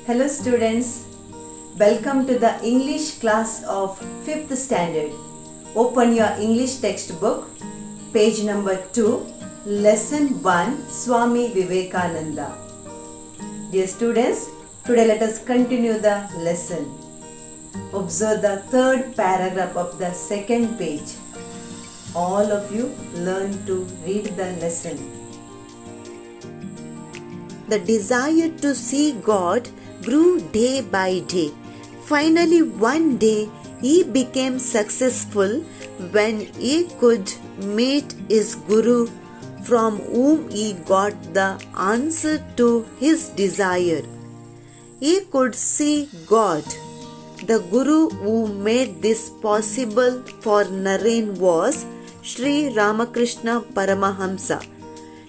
Hello students, welcome to the English class of 5th standard. Open your English textbook, page number 2, lesson 1, Swami Vivekananda. Dear students, today let us continue the lesson. Observe the third paragraph of the second page. All of you learn to read the lesson. The desire to see God grew day by day. Finally, one day he became successful when he could meet his Guru, from whom he got the answer to his desire. He could see God. The Guru who made this possible for Naren was Sri Ramakrishna Paramahamsa.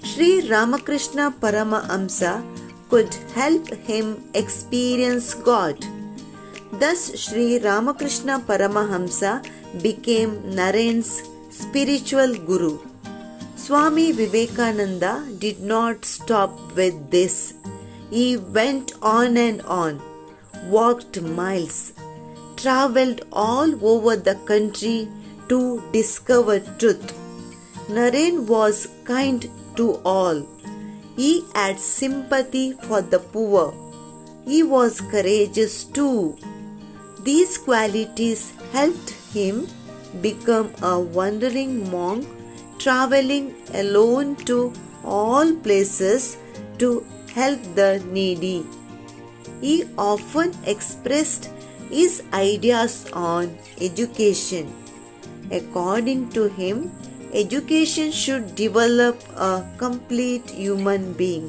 Sri Ramakrishna Paramahamsa could help him experience God. Thus, Sri Ramakrishna Paramahamsa became Naren's spiritual guru. Swami Vivekananda did not stop with this. He went on and on, walked miles, travelled all over the country to discover truth. Naren was kind to all. He had sympathy for the poor. He was courageous too. These qualities helped him become a wandering monk, traveling alone to all places to help the needy. He often expressed his ideas on education. According to him, education should develop a complete human being.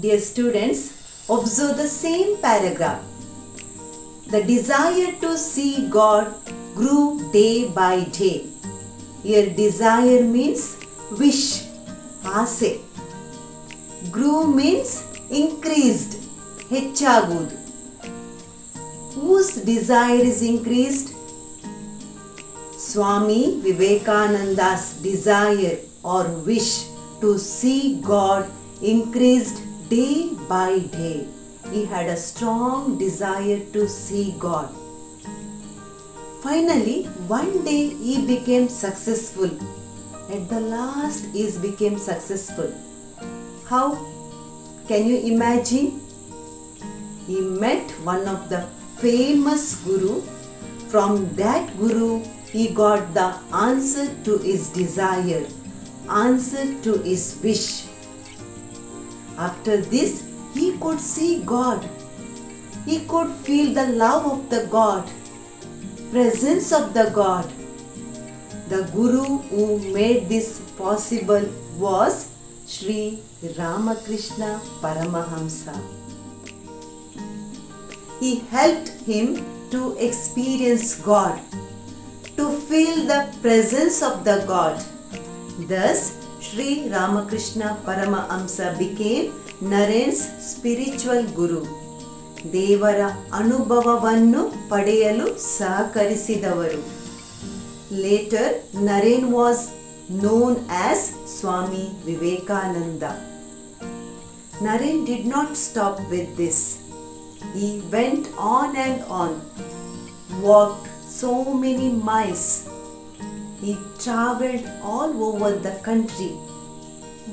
Dear students, observe the same paragraph. The desire to see God grew day by day. Here desire means wish, aase. Grew means increased, ಹೆಚ್ಚಾಗುವುದು. Whose desire is increased? Swami Vivekananda's desire or wish to see God increased day by day. He had a strong desire to see God. Finally, one day he became successful. At the last, he became successful. How? Can you imagine? He met one of the famous guru. From that guru, he got the answer to his desire, answer to his wish. After this, he could see God. He could feel the love of the God, presence of the God. The Guru who made this possible was Sri Ramakrishna Paramahamsa. He helped him to experience God, to feel the presence of the God. Thus, Sri Ramakrishna Paramahamsa became Naren's spiritual guru. ದೇವರ ಅನುಭವವನ್ನು ಪಡೆಯಲು ಸಹಕರಿಸಿದವರು. Later, Naren was known as Swami Vivekananda. Naren did not stop with this. He went on and on, walked so many miles. He travelled all over the country.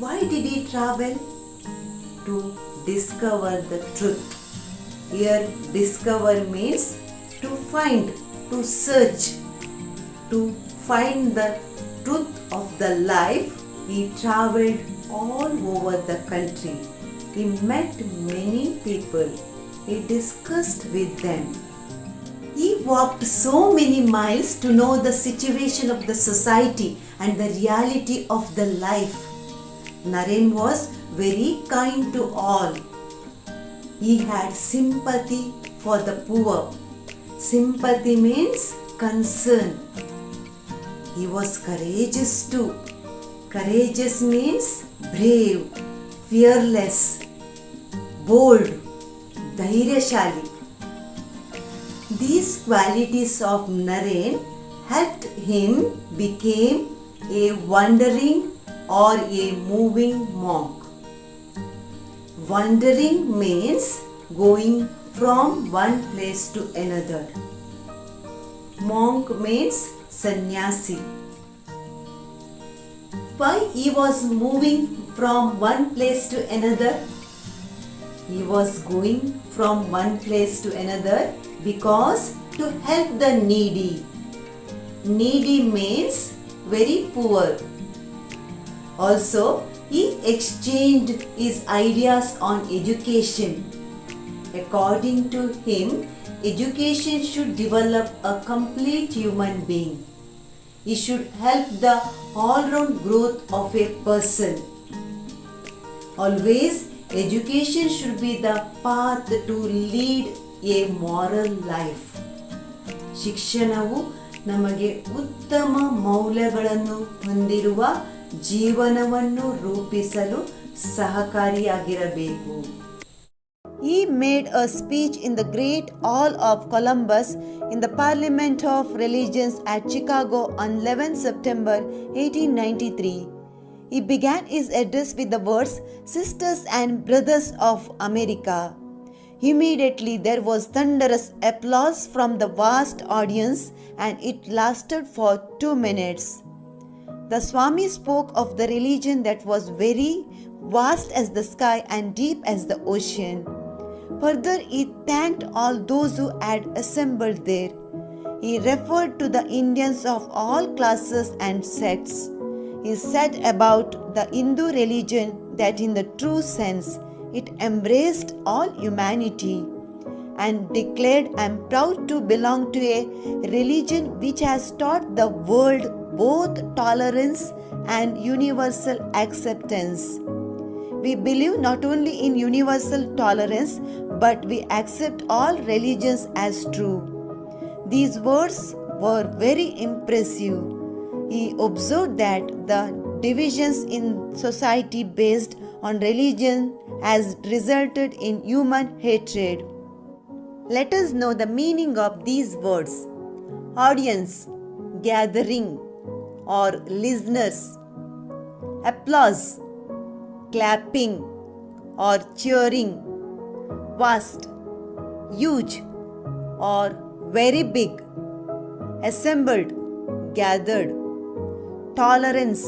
Why did he travel? To discover the truth. Here, discover means to find, to search, to find the truth of the life. He travelled all over the country. He met many people. He discussed with them. He walked so many miles to know the situation of the society and the reality of the life. Naren was very kind to all. He had sympathy for the poor. Sympathy means concern. He was courageous too. Courageous means brave, fearless, bold, dhairyashali. These qualities of Naren helped him become a wandering or a moving monk. Wandering means going from one place to another. Monk means sannyasi. Why he was moving from one place to another? He was going from one place to another because to help the needy. Needy means very poor. Also, he exchanged his ideas on education. According to him, education should develop a complete human being. It should help the all-round growth of a person. Always, education should be the path to lead a moral life. ಶಿಕ್ಷಣವು ನಮಗೆ ಉತ್ತಮ ಮೌಲ್ಯಗಳನ್ನು ಹೊಂದಿರುವ ಜೀವನವನ್ನು ರೂಪಿಸಲು ಸಹಕಾರಿಯಾಗಿರಬೇಕು. He made a speech in the Great Hall of Columbus in the Parliament of Religions at Chicago on 11 September 1893. He began his address with the words, "Sisters and Brothers of America." Immediately there was thunderous applause from the vast audience, and it lasted for 2 minutes. The Swami spoke of the religion that was very vast as the sky and deep as the ocean. Further, he thanked all those who had assembled there. He referred to the Indians of all classes and sects. He said about the Hindu religion that in the true sense it embraced all humanity, and declared, "I am proud to belong to a religion which has taught the world both tolerance and universal acceptance. We believe not only in universal tolerance, but we accept all religions as true." These words were very impressive. He observed that the divisions in society based on religion has resulted in human hatred. Let us know the meaning of these words. Audience, gathering or listeners. Applause, clapping or cheering. Vast, huge or very big. Assembled, gathered. Tolerance,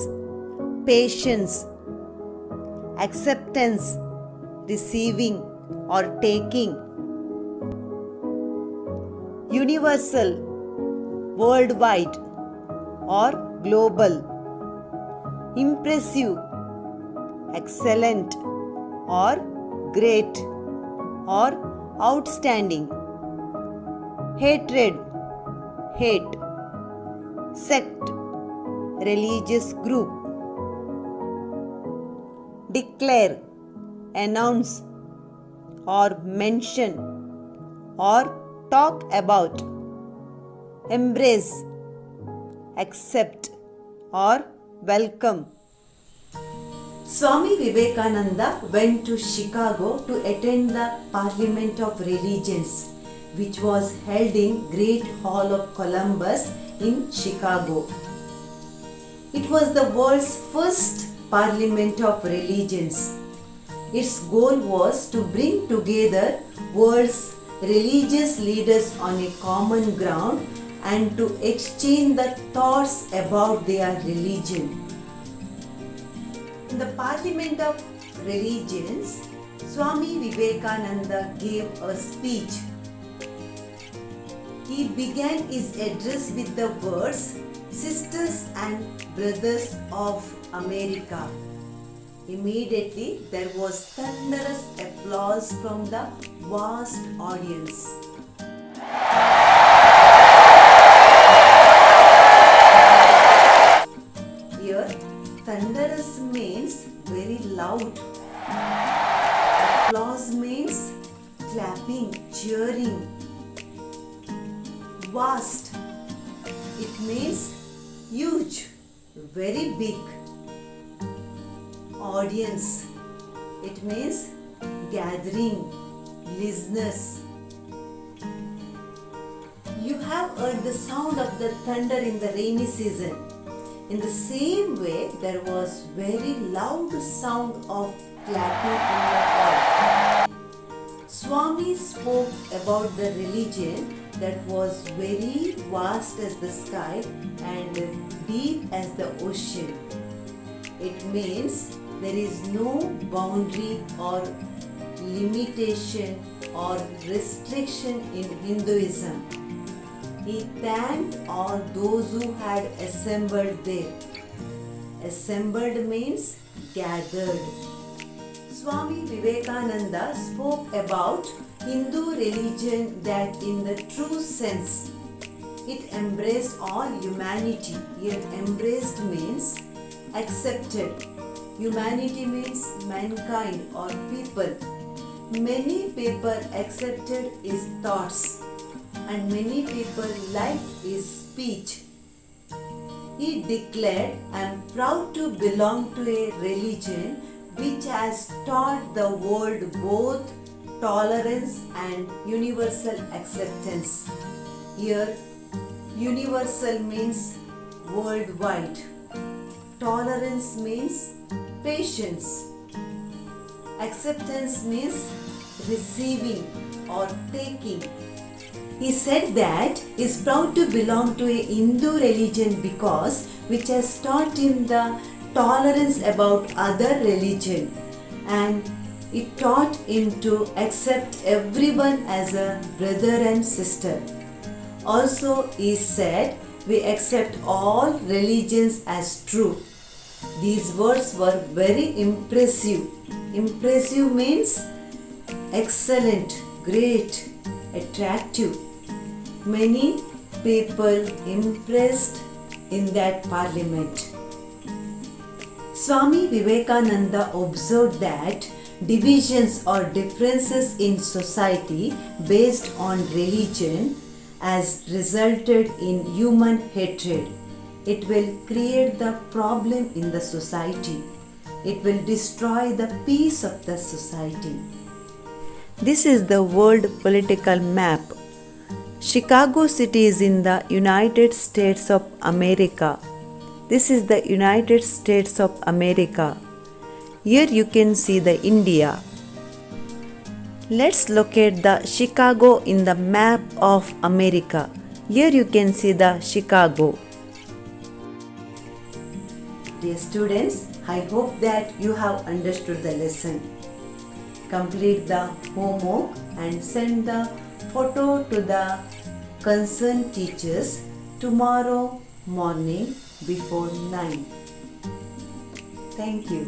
patience. Acceptance, receiving or taking. Universal, worldwide or global. Impressive, excellent or great or outstanding. Hatred, hate. Sect, religious group. Declare, announce or mention or talk about. Embrace, accept or welcome. Swami Vivekananda went to Chicago to attend the Parliament of Religions, which was held in Great Hall of Columbus in Chicago. It was the world's first Parliament of Religions. Its goal was to bring together world's religious leaders on a common ground and to exchange the thoughts about their religion. In the Parliament of Religions, Swami Vivekananda gave a speech. He began his address with the words, "Sisters and Brothers of America." Immediately there was thunderous applause from the vast audience. Here, thunderous means very loud. Applause means clapping, cheering. Vast, it means huge, very big. Audience, it means gathering, listeners. You have heard the sound of the thunder in the rainy season. In the same way, there was very loud sound of clapping in the hall. Swami spoke about the religion that was very vast as the sky and deep as the ocean. It means there is no boundary or limitation or restriction in Hinduism. He thanked all those who had assembled there. Assembled means gathered. Swami Vivekananda spoke about Hindu religion that in the true sense it embraced all humanity. Here embraced means accepted. Humanity means mankind or people. Many people accepted his thoughts and many people liked his speech. He declared, "I am proud to belong to a religion which has taught the world both tolerance and universal acceptance." Here, universal means worldwide. Tolerance means patience. Acceptance means receiving or taking. He said that he is proud to belong to a Hindu religion because which has taught him the tolerance about other religion, and it taught him to accept everyone as a brother and sister. Also, he said, "We accept all religions as true." These words were very impressive. Impressive means excellent, great, attractive. Many people impressed in that parliament. Swami Vivekananda observed that divisions or differences in society based on religion has resulted in human hatred. It will create the problem in the society. It will destroy the peace of the society. This is the world political map. Chicago City is in the United States of America. This is the United States of America. Here you can see the India. Let's locate the Chicago in the map of America. Here you can see the Chicago. Dear students, I hope that you have understood the lesson. Complete the homework and send the photo to the concerned teachers tomorrow morning before 9. Thank you.